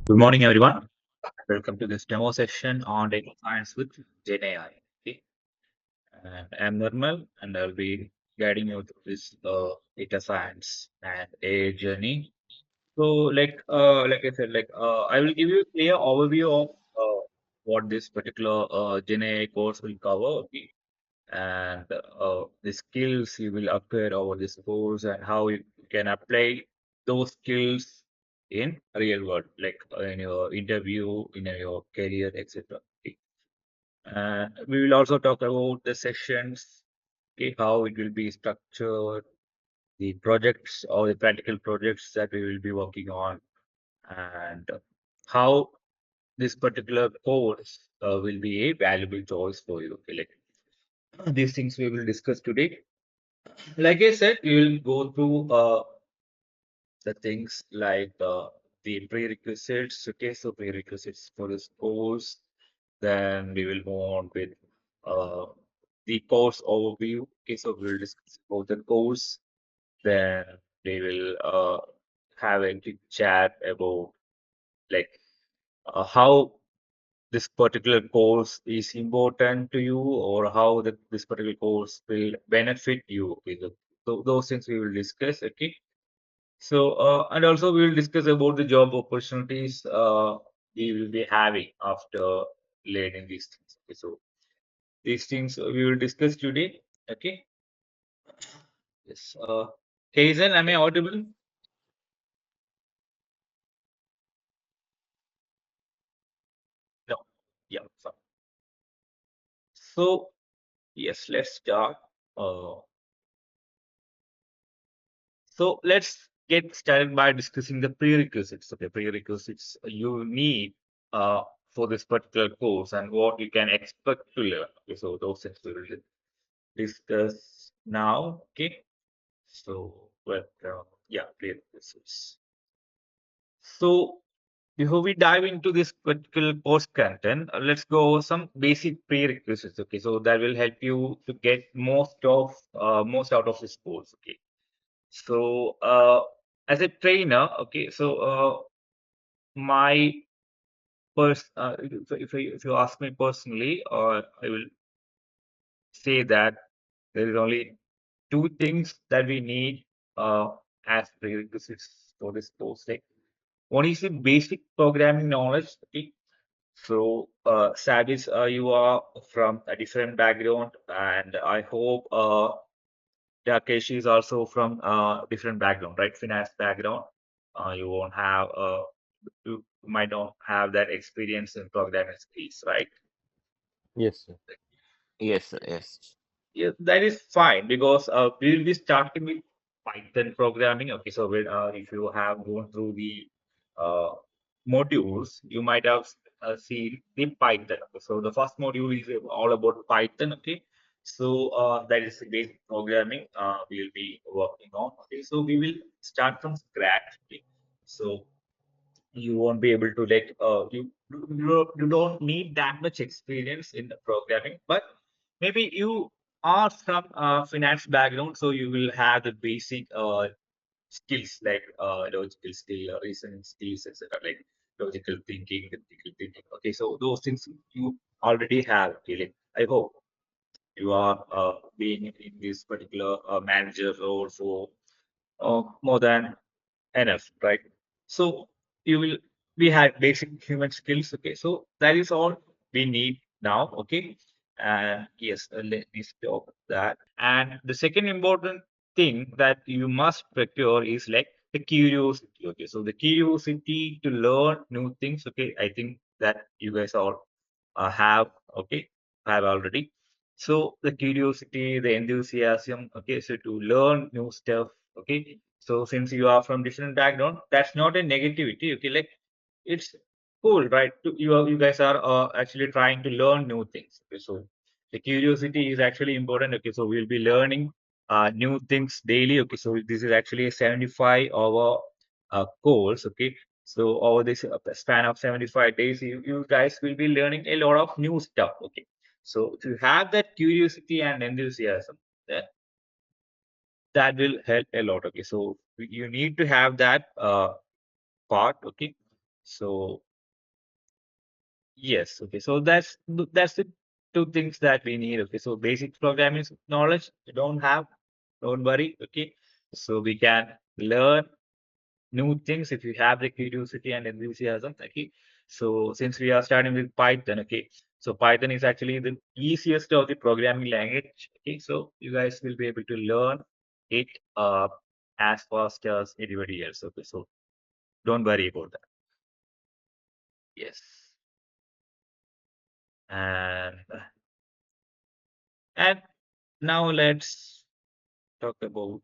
Good morning, everyone. Welcome to this demo session on data science with Gen AI. Okay. And I'm Nirmal, and I'll be guiding you through this data science and AI journey. So, like I said, I will give you a clear overview of what this particular Gen AI course will cover. Okay, and the skills you will acquire over this course and how you can apply those skills in real world, like in your interview, in your career, etc. Okay. And we will also talk about the sessions, okay, how it will be structured, the projects or the practical projects that we will be working on, and how this particular course will be a valuable choice for you. Okay, like these things we will discuss today. Like I said, we will go through the things like the prerequisites. Okay, so prerequisites for this course. Then we will move on with uh, the course overview. Okay, so we will discuss about the course. Then we will have a quick chat about like how this particular course is important to you or how this particular course will benefit you. Okay, so those things we will discuss. Okay. So, and also we will discuss about the job opportunities we will be having after learning these things. Okay, so these things we will discuss today. Okay. Yes. Hazen, am I audible? No. Yeah. Fine. So yes, let's start. Uh, so let's get started by discussing the prerequisites. Okay, prerequisites you need for this particular course and what you can expect to learn. Okay, so those things we will discuss now. Okay, so yeah, prerequisites. So before we dive into this particular course content, let's go over some basic prerequisites. Okay, so that will help you to get most out of this course. Okay, so as a trainer, okay, so my if you ask me personally, I will say that there is only two things that we need as prerequisites for this course. Like one is the basic programming knowledge. Okay. So, Sadis, you are from a different background, and I hope Takeshi is also from a different background, right? Finance background. You won't have, you might not have that experience in programming skills, right? Yes, sir. Yes, sir, yes. Yeah, that is fine because we will be starting with Python programming. Okay, so if you have gone through the uh, modules, you might have seen the Python. Okay, so the first module is all about Python. Okay, so that is the basic programming we will be working on. Okay, so we will start from scratch. Okay, so you won't be able to you don't need that much experience in the programming, but maybe you are from finance background, so you will have the basic skills like logical skill, reasoning skills, etc. Like logical thinking, critical thinking. Okay, so those things you already have. Okay, like, I hope you are being in this particular manager role for more than enough, right? So you will we have basic human skills. Okay, so that is all we need now. Okay, and yes, let me stop that. And the second important thing that you must procure is like the curiosity. Okay, so the curiosity to learn new things. Okay, I think that you guys all have okay have already. So the curiosity, the enthusiasm. Okay, so to learn new stuff. Okay, so since you are from different background, that's not a negativity. Okay, like it's cool, right? You guys are actually trying to learn new things. Okay, so the curiosity is actually important. Okay, so we'll be learning new things daily. Okay, so this is actually a 75-hour course. Okay, so over this span of 75 days, you guys will be learning a lot of new stuff. Okay, so to have that curiosity and enthusiasm, that will help a lot. Okay, so you need to have that part. Okay, So yes, okay. So that's the two things that we need. Okay, so basic programming knowledge you don't have, don't worry. Okay, so we can learn new things if you have the curiosity and enthusiasm. Okay, so since we are starting with Python, okay, so Python is actually the easiest of the programming language. Okay, so you guys will be able to learn it as fast as anybody else. Okay, so don't worry about that. Yes, and and now let's talk about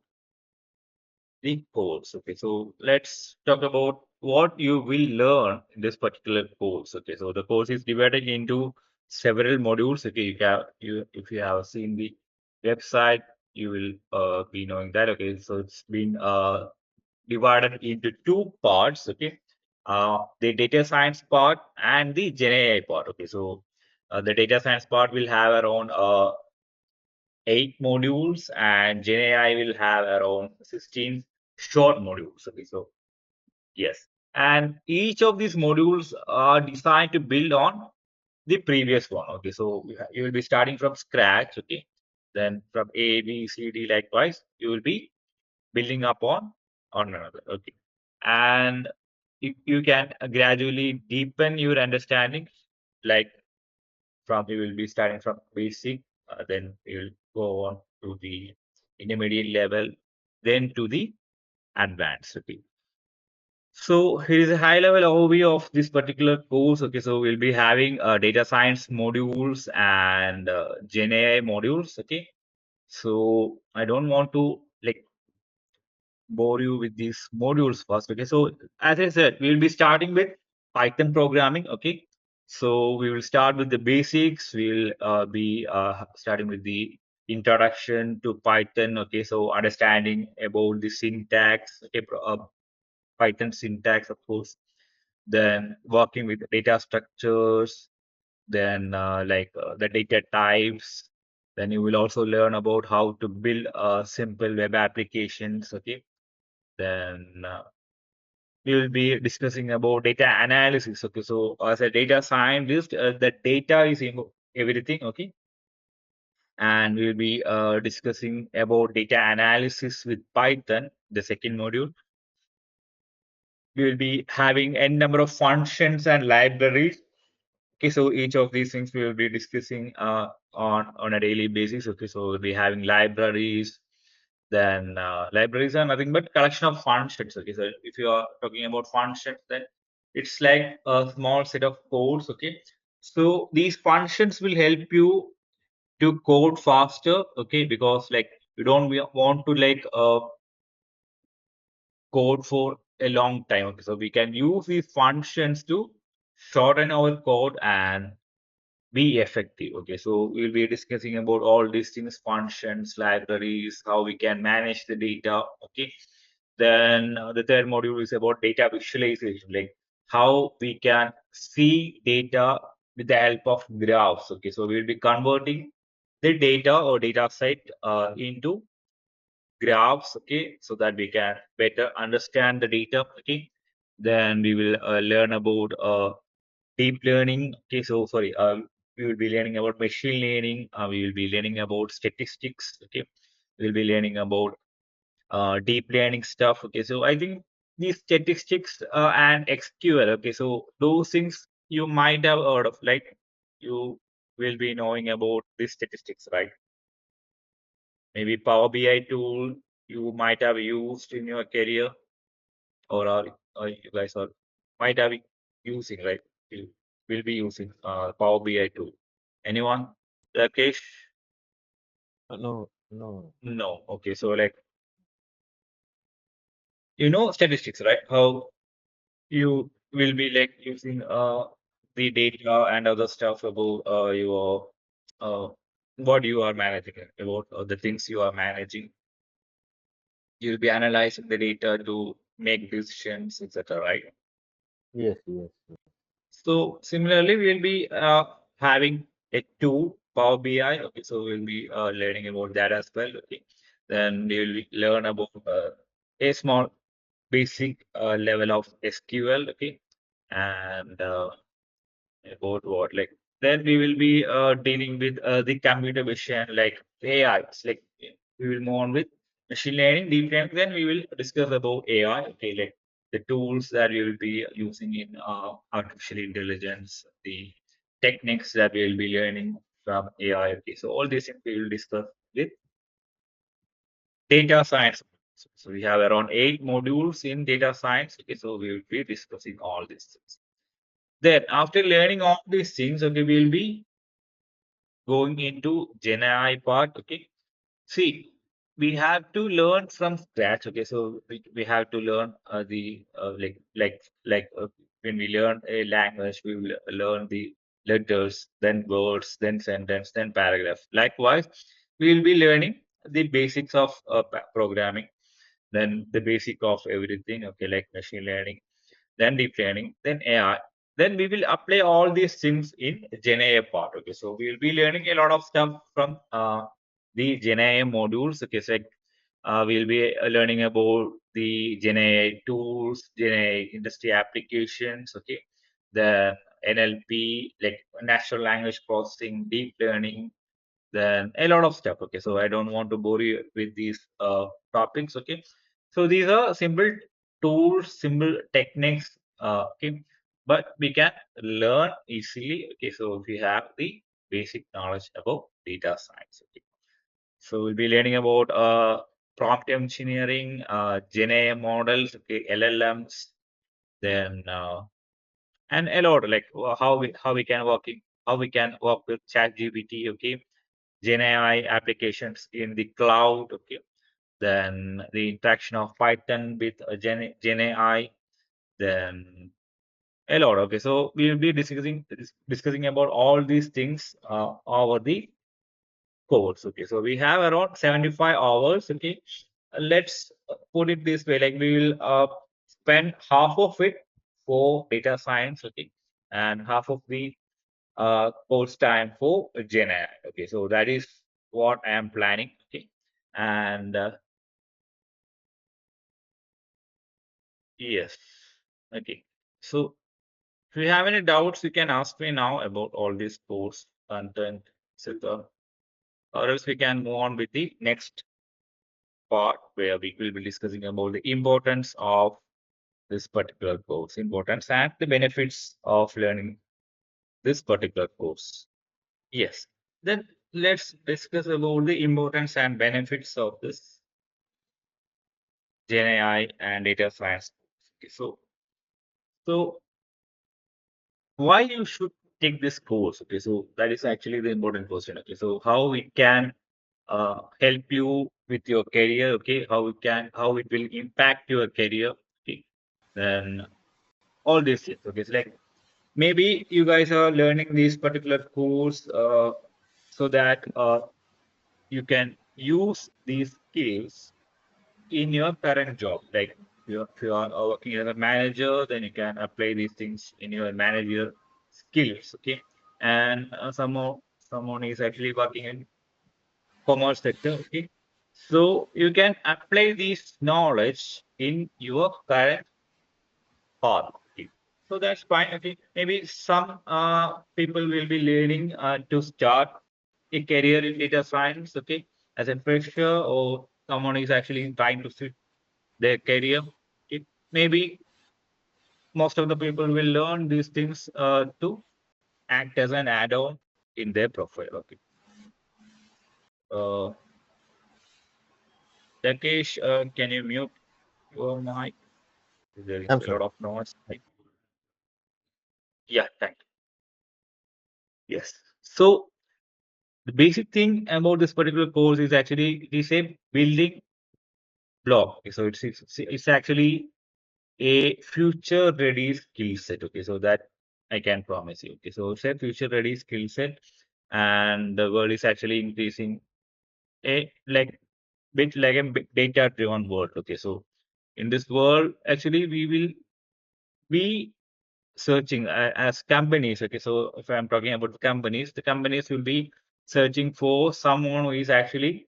the course. Okay, so let's talk about what you will learn in this particular course. Okay, so the course is divided into several modules. Okay, you if you have seen the website, you will be knowing that. Okay, so it's been divided into two parts. Okay, the data science part and the Gen AI part. Okay, so the data science part will have around 8 modules, and Gen AI will have around 16 short modules. Okay, so yes, and each of these modules are designed to build on the previous one. Okay, so you will be starting from scratch. Okay, then from A, B, C, D, likewise, you will be building up on another. Okay, and you can gradually deepen your understanding, like from you will be starting from basic, then you will go on to the intermediate level, then to the advanced. Okay. So here is a high level overview of this particular course. Okay, so we'll be having data science modules and Gen AI modules. Okay, so I don't want to like bore you with these modules first. Okay, so as I said, we'll be starting with Python programming. Okay, so we will start with the basics. We'll be starting with the introduction to Python. Okay, so understanding about the syntax. Okay, Python syntax, of course. Then working with data structures. Then the data types. Then you will also learn about how to build simple web applications. Okay, then we will be discussing about data analysis. Okay, so as a data scientist, the data is everything. Okay, and we'll be discussing about data analysis with Python, the second module. We will be having n number of functions and libraries. Okay, so each of these things we will be discussing on a daily basis. Okay, so we'll be having libraries. Then libraries are nothing but collection of functions. Okay, so if you are talking about functions, then it's like a small set of codes. Okay, so these functions will help you to code faster. Okay, because like you don't want to like code for a long time. Okay, so we can use these functions to shorten our code and be effective. Okay, so we'll be discussing about all these things, functions, libraries, how we can manage the data. Okay, then the third module is about data visualization, like how we can see data with the help of graphs. Okay, so we'll be converting the data or data set into graphs. Okay, so that we can better understand the data. Okay, then we will learn about deep learning. Okay, so sorry, we will be learning about machine learning. We will be learning about statistics. Okay, we will be learning about deep learning stuff. Okay, so I think these statistics and SQL. Okay, so those things you might have heard of, like you will be knowing about these statistics, right? Maybe Power BI tool you might have used in your career, or you guys are might have using, right? You will be using Power BI tool. Anyone? Rakesh? No, no. No. Okay, so like statistics, right? How you will be like using the data and other stuff about your uh what you are managing, about the things you are managing. You'll be analyzing the data to make decisions, etc., right? Yes, yes, yes. So similarly, we'll be having a tool, Power BI. Okay, so we'll be learning about that as well. Okay, then we will learn about a small basic level of SQL. Okay, and about what like then we will be dealing with the computer vision like AI. It's like we will move on with machine learning, deep learning. Then we will discuss about AI. Okay, like the tools that we will be using in artificial intelligence, the techniques that we will be learning from AI. Okay, so all these things we will discuss with data science. So we have around 8 modules in data science. Okay, so we will be discussing all these things. Then after learning all these things, okay, we'll be going into Gen AI part. Okay. See, we have to learn from scratch. Okay. So we have to learn the when we learn a language, we will learn the letters, then words, then sentence, then paragraph. Likewise, we will be learning the basics of programming, then the basic of everything. Okay, like machine learning, then deep learning, then AI. Then we will apply all these things in Gen AI part. Okay, so we will be learning a lot of stuff from the Gen AI modules. Okay, so like, we'll be learning about the Gen AI tools, Gen AI industry applications. Okay, the NLP, like natural language processing, deep learning, then a lot of stuff. Okay, so I don't want to bore you with these topics. Okay, so these are simple tools, simple techniques. Okay, but we can learn easily. Okay, so if we have the basic knowledge about data science. Okay, so we'll be learning about prompt engineering, Gen AI models, okay, LLMs, then and a lot like how we can work with ChatGPT. Okay, Gen AI applications in the cloud. Okay, then the interaction of Python with Gen AI, then a lot. Okay, so we will be discussing about all these things over the course. Okay, so we have around 75 hours. Okay, let's put it this way: like we will spend half of it for data science. Okay, and half of the course time for Gen AI. Okay, so that is what I am planning. Okay, and yes, okay. So if you have any doubts, you can ask me now about all this course content, etc. Or else we can move on with the next part where we will be discussing about the importance of this particular course, importance and the benefits of learning this particular course. Yes. Then let's discuss about the importance and benefits of this Gen AI and data science. Okay, so why you should take this course? Okay, so that is actually the important question. Okay, so how it can help you with your career? Okay, how it will impact your career? Okay, then all these things. Okay, so like maybe you guys are learning this particular course so that you can use these skills in your current job. Like if you are working as a manager, then you can apply these things in your manager skills. Okay, and someone is actually working in commerce sector. Okay, so you can apply this knowledge in your current path. Okay, so that's fine. Okay, maybe some people will be learning to start a career in data science. Okay, as a fresher, or someone is actually trying to switch their career. Okay. Maybe most of the people will learn these things to act as an add-on in their profile. Okay. Uh, Rakesh, can you mute your mic? There is I'm a lot sorry. of noise. Yeah, thank you. Yes. So the basic thing about this particular course is actually it is a building block. Okay, so it's actually a future ready skill set. Okay, so that I can promise you. Okay, so it's a future ready skill set, and the world is actually increasing a like a data driven world. Okay, so in this world, actually, we will be searching as companies. Okay, so if I'm talking about the companies will be searching for someone who is actually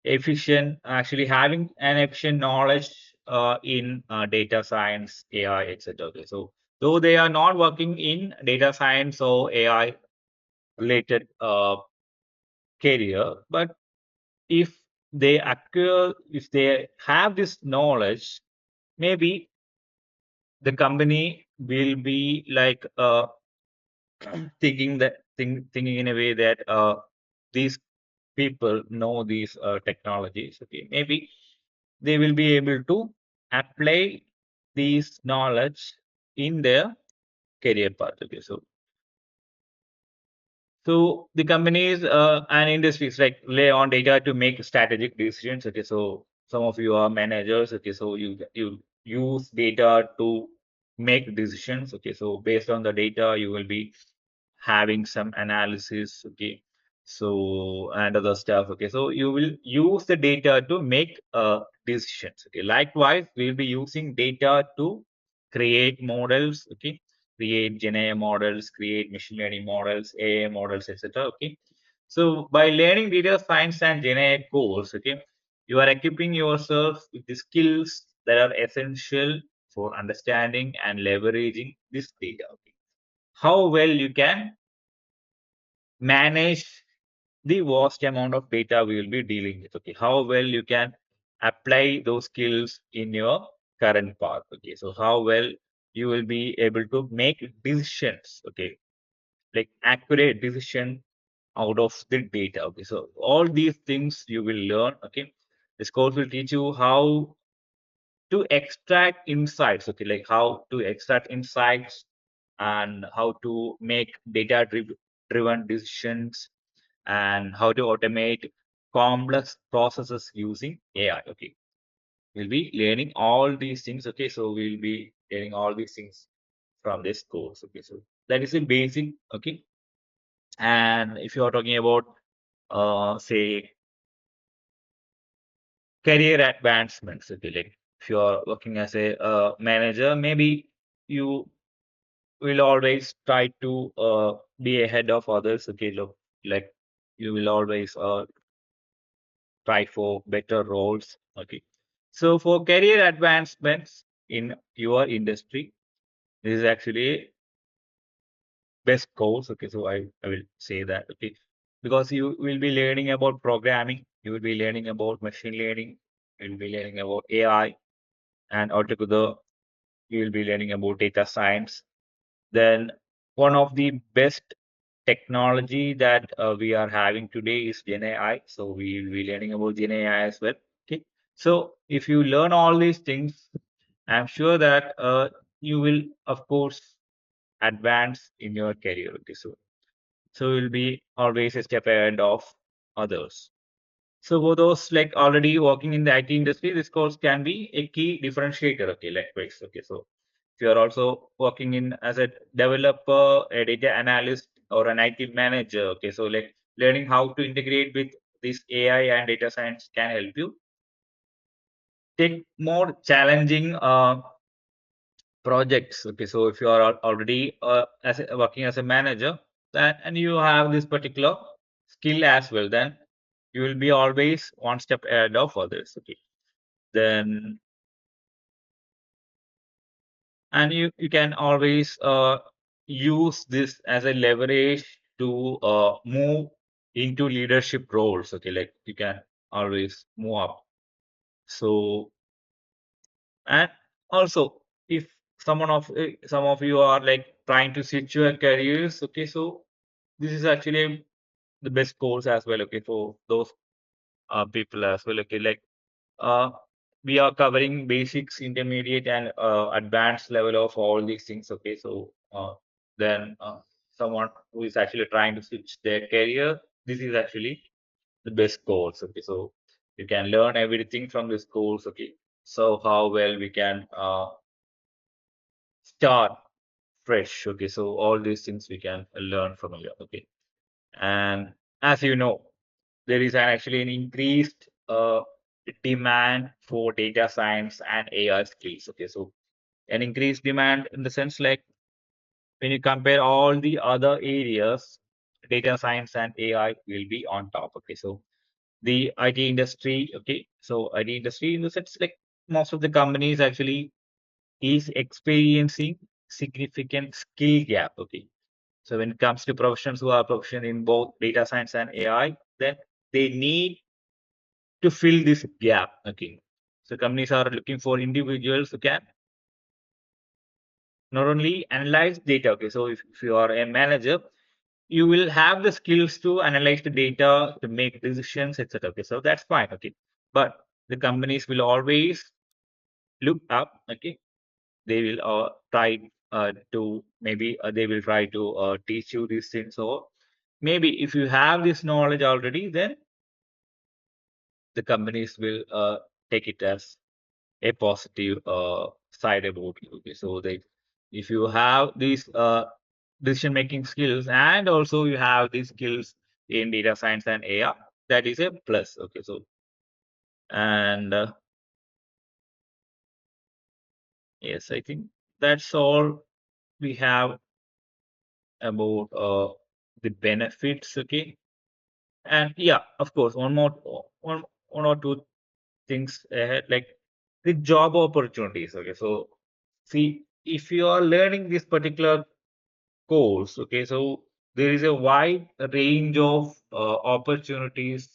efficient, actually having an efficient knowledge in data science, AI, etc. Okay, so though they are not working in data science or AI related career, but if if they have this knowledge, maybe the company will be like thinking in a way that these people know these technologies. Okay, maybe they will be able to apply these knowledge in their career path. Okay, so the companies and industries like rely on data to make strategic decisions. Okay, so some of you are managers. Okay, so you use data to make decisions. Okay, so based on the data, you will be having some analysis. Okay, so and other stuff. Okay, so you will use the data to make decisions. Okay, likewise, we'll be using data to create models. Okay, create Gen AI models, create machine learning models, AI models, etc. Okay. So by learning data science and Gen AI course, okay, you are equipping yourself with the skills that are essential for understanding and leveraging this data. Okay. How well you can manage the vast amount of data we will be dealing with. Okay. How well you can apply those skills in your current path. Okay. So how well you will be able to make decisions. Okay, like accurate decision out of the data. Okay, so all these things you will learn. Okay, this course will teach you how to extract insights. Okay, like how to extract insights and how to make driven decisions and how to automate complex processes using AI. Okay, we'll be learning all these things. Okay, so we'll be learning all these things from this course. Okay, so that is the basic. Okay, and if you are talking about, say, career advancements, okay, like if you are working as a manager, maybe you will always try to be ahead of others. Okay, look, like you will always try for better roles. Okay, so for career advancements in your industry, this is actually best course. Okay, so I will say that. Okay, because you will be learning about programming, you will be learning about machine learning, you will be learning about AI, and altogether you will be learning about data science. Then one of the best technology that we are having today is Gen AI. So we will be learning about Gen AI as well. Okay, so if you learn all these things, I'm sure that you will, of course, advance in your career. Okay, so you'll be always a step ahead of others. So for those like already working in the IT industry, this course can be a key differentiator. Okay, likewise. Okay, so if you are also working in as a developer, a data analyst, or an IT manager, okay, so like learning how to integrate with this AI and data science can help you take more challenging projects. Okay, so if you are already working as a manager, then and you have this particular skill as well, then you will be always one step ahead of others. Okay, then and you can always use this as a leverage to move into leadership roles. Okay, like you can always move up. So and also if some of you are like trying to switch your careers, okay, so this is actually the best course as well. Okay, for those people as well. Okay, like uh, we are covering basics, intermediate, and advanced level of all these things. Okay, so then someone who is actually trying to switch their career, this is actually the best course. Okay, so you can learn everything from this course. Okay, so how well we can start fresh. Okay, so all these things we can learn from here. Okay, and as you know, there is actually an increased demand for data science and AI skills. Okay, so an increased demand in the sense like when you compare all the other areas, data science and AI will be on top. Okay, so the IT industry. Okay, so IT industry in the sense like most of the companies actually is experiencing significant skill gap. Okay, so when it comes to professionals who are proficient in both data science and AI, then they need to fill this gap. Okay, so companies are looking for individuals who can not only analyze data. Okay, so if you are a manager, you will have the skills to analyze the data, to make decisions, etc. Okay, so that's fine. Okay, but the companies will always look up. Okay, they will try to maybe they will try to teach you these things. So maybe if you have this knowledge already, then the companies will take it as a positive side about you. Okay, so they, if you have these decision making skills and also you have these skills in data science and AI, that is a plus. Okay, so and yes, I think that's all we have about the benefits. Okay, and yeah, of course, one or two things ahead, like the job opportunities. Okay, so see, if you are learning this particular course, okay, so there is a wide range of opportunities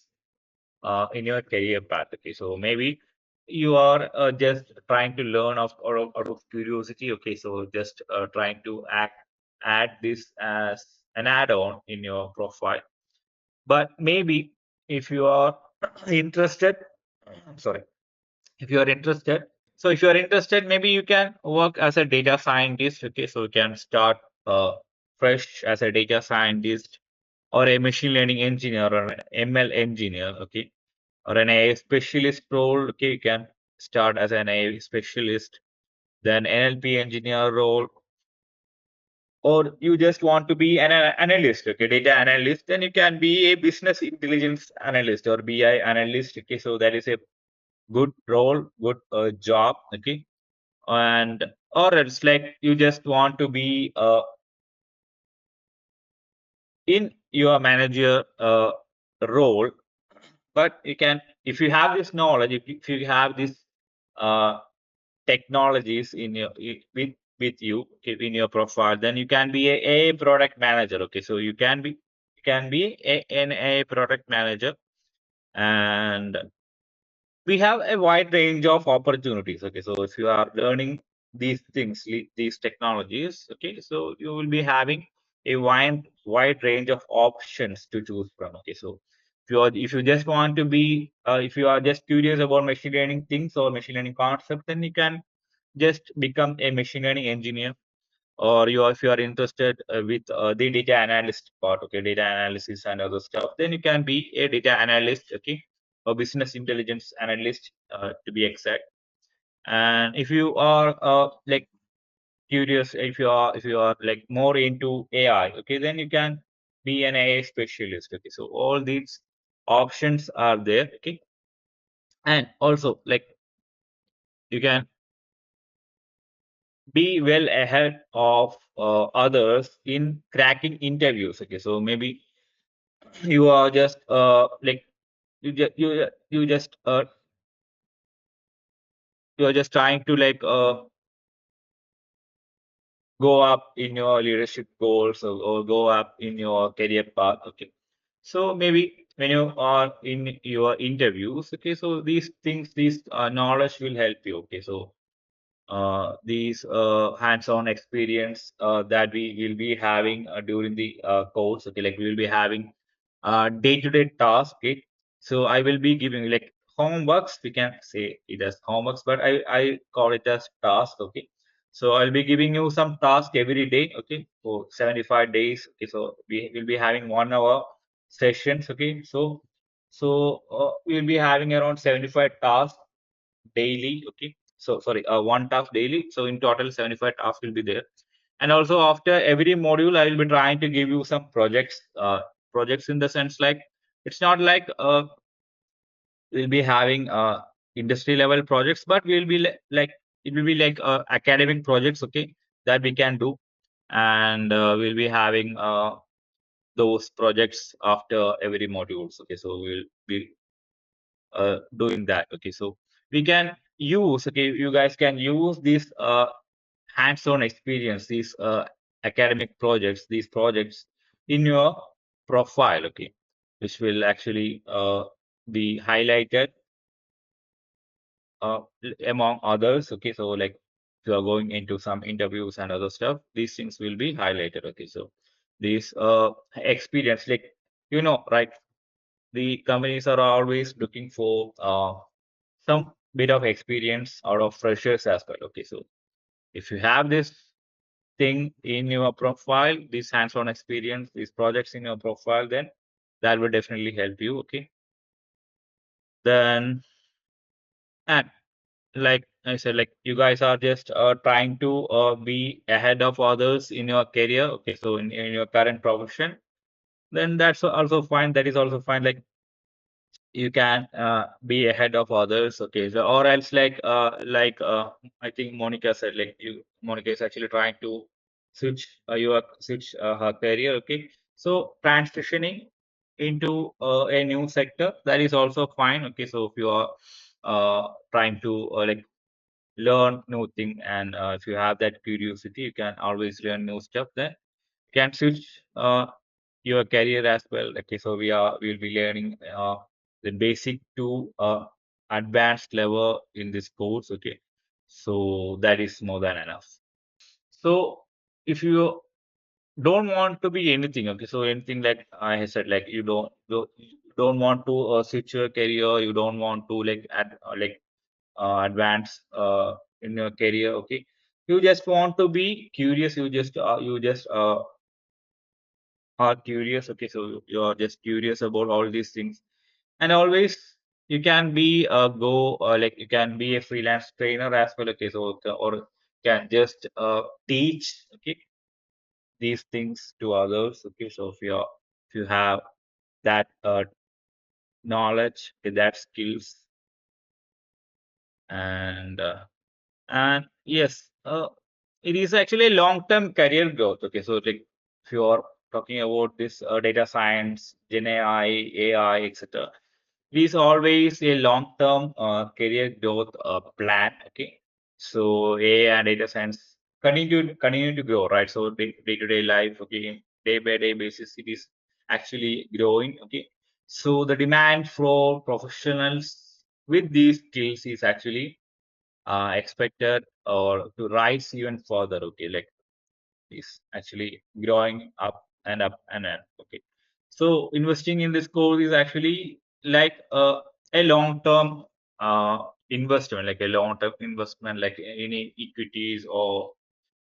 in your career path. Okay, so maybe you are just trying to learn out of curiosity. Okay, so just trying to add this as an add-on in your profile. But maybe if you are interested, sorry, if you are interested, so if you are interested, maybe you can work as a data scientist. Okay, so you can start fresh as a data scientist or a machine learning engineer or an ML engineer. Okay, or an AI specialist role. Okay, you can start as an AI specialist, then NLP engineer role, or you just want to be an analyst. Okay, data analyst, then you can be a business intelligence analyst or BI analyst. Okay, so that is a good role, good job. Okay, and or it's like you just want to be in your manager role, but you can, if you have this knowledge, if you have this uh, technologies in your with you in your profile, then you can be a product manager. Okay, so you can be an a product manager, and we have a wide range of opportunities. Okay, so if you are learning these things, these technologies, okay, so you will be having a wide range of options to choose from. Okay, so if you just want to be if you are just curious about machine learning things or machine learning concepts, then you can just become a machine learning engineer. Or you, if you are interested with the data analyst part, okay, data analysis and other stuff, then you can be a data analyst. Okay, or business intelligence analyst to be exact. And if you are like curious, if you are like more into AI, okay, then you can be an AI specialist. Okay, so all these options are there. Okay, and also like you can be well ahead of others in cracking interviews. Okay, so maybe you are just like you just you are just trying to like go up in your leadership goals, or go up in your career path. Okay, so maybe when you are in your interviews, okay, so these things, these knowledge will help you. Okay, so these hands-on experience that we will be having during the course. Okay, like we will be having day-to-day tasks. Okay, so I will be giving like homeworks. We can say it as homeworks, but I call it as task. Okay, so I'll be giving you some task every day. Okay, for 75 days. Okay, so we will be having 1 hour sessions. Okay, so we'll be having around 75 tasks daily. Okay, so sorry, one task daily, so in total 75 tasks will be there. And also after every module I will be trying to give you some projects in the sense like it's not like we'll be having industry level projects, but we'll be like it will be like academic projects. Okay, that we can do. And we'll be having those projects after every modules. Okay, so we'll be doing that. Okay, so we can use, okay, you guys can use this hands-on experience, these academic projects, these projects in your profile, okay, which will actually be highlighted among others, okay. So like if you are going into some interviews and other stuff, these things will be highlighted, okay. So these experience, like, right, the companies are always looking for some bit of experience out of freshers as well, okay. So if you have this thing in your profile, this hands-on experience, these projects in your profile, then that will definitely help you, okay. Then, and like I said, like you guys are just trying to be ahead of others in your career, okay. So in your current profession, then that's also fine. That is also fine. Like you can be ahead of others, okay. So or else like I think Monica said, like Monica is actually trying to switch her career, okay. So transitioning into a new sector, that is also fine, okay. So if you are trying to like learn new thing, and if you have that curiosity, you can always learn new stuff, then you can switch your career as well, okay. So we'll be learning the basic to advanced level in this course, okay. So that is more than enough. So if you don't want to be anything, okay, so anything like I said, like you don't want to switch your career, you don't want to like advance in your career, okay. You just want to be curious, you just are curious, okay. So you're just curious about all these things, and always you can be go like you can be a freelance trainer as well, okay. So or can just teach, okay, these things to others, okay. So if you have that knowledge, that skills, and yes, it is actually a long-term career growth. Okay, so like if you are talking about this data science, Gen AI, etc., it is always a long-term career growth plan. Okay, so AI and data science continue to grow, right? So day-to-day life, okay, day-by-day basis, it is actually growing. Okay, so the demand for professionals with these skills is actually expected or to rise even further, okay. Like is actually growing up and up and up, okay. So investing in this course is actually like a long term investment, like a long term investment, like any equities or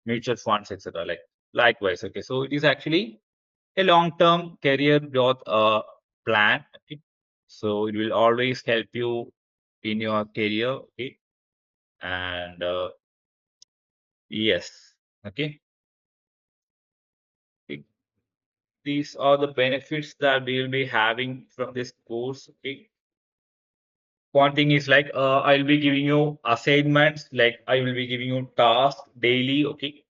mutual funds, etc. Like likewise, okay. So it is actually a long term career growth plan, okay. So it will always help you in your career, okay. And yes. Okay. Th- These are the benefits that we will be having from this course. Okay. One thing is like I'll be giving you assignments, like I will be giving you tasks daily. Okay.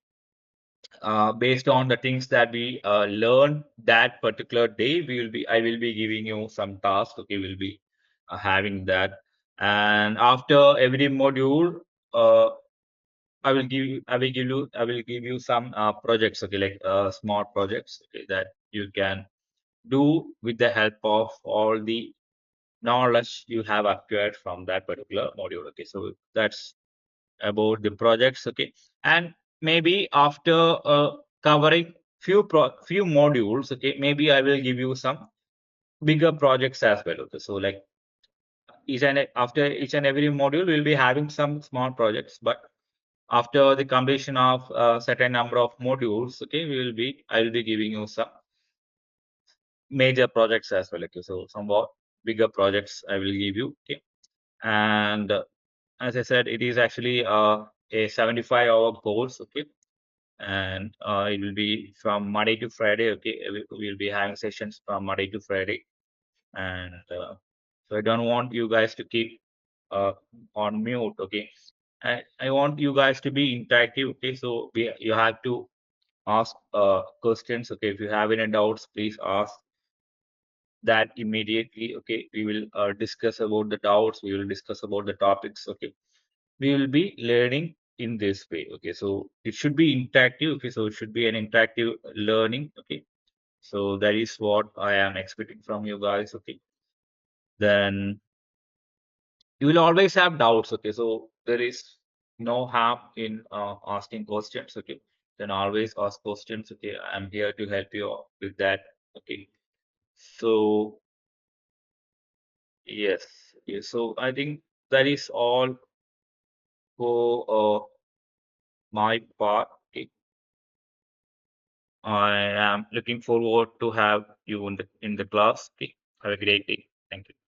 Based on the things that we learn that particular day, I will be giving you some tasks. Okay. We'll be having that. And after every module, uh, I will give you some projects, okay, like small projects, okay, that you can do with the help of all the knowledge you have acquired from that particular module, okay. So that's about the projects, okay. And maybe after covering few modules, okay, maybe I will give you some bigger projects as well, okay. So like after each and every module, we'll be having some small projects, but after the completion of a certain number of modules, okay, I will be giving you some major projects as well, okay. So somewhat bigger projects I will give you, okay. And as I said, it is actually a 75-hour course, okay. And it will be from Monday to Friday, okay. We'll be having sessions from Monday to Friday. And so I don't want you guys to keep on mute, okay. I want you guys to be interactive, okay. So you have to ask questions, okay. If you have any doubts, please ask that immediately, okay. We will discuss about the doubts, we will discuss about the topics, okay. we will be learning in this way. Okay, so it should be interactive. Okay, so it should be an interactive learning. Okay, so that is what I am expecting from you guys. Okay, then you will always have doubts. Okay, so there is no harm in asking questions. Okay, then always ask questions. Okay, I'm here to help you with that. Okay, so yes, yes. So I think that is all for my part. Okay. I am looking forward to have you in the class. Okay. Have a great day. Thank you.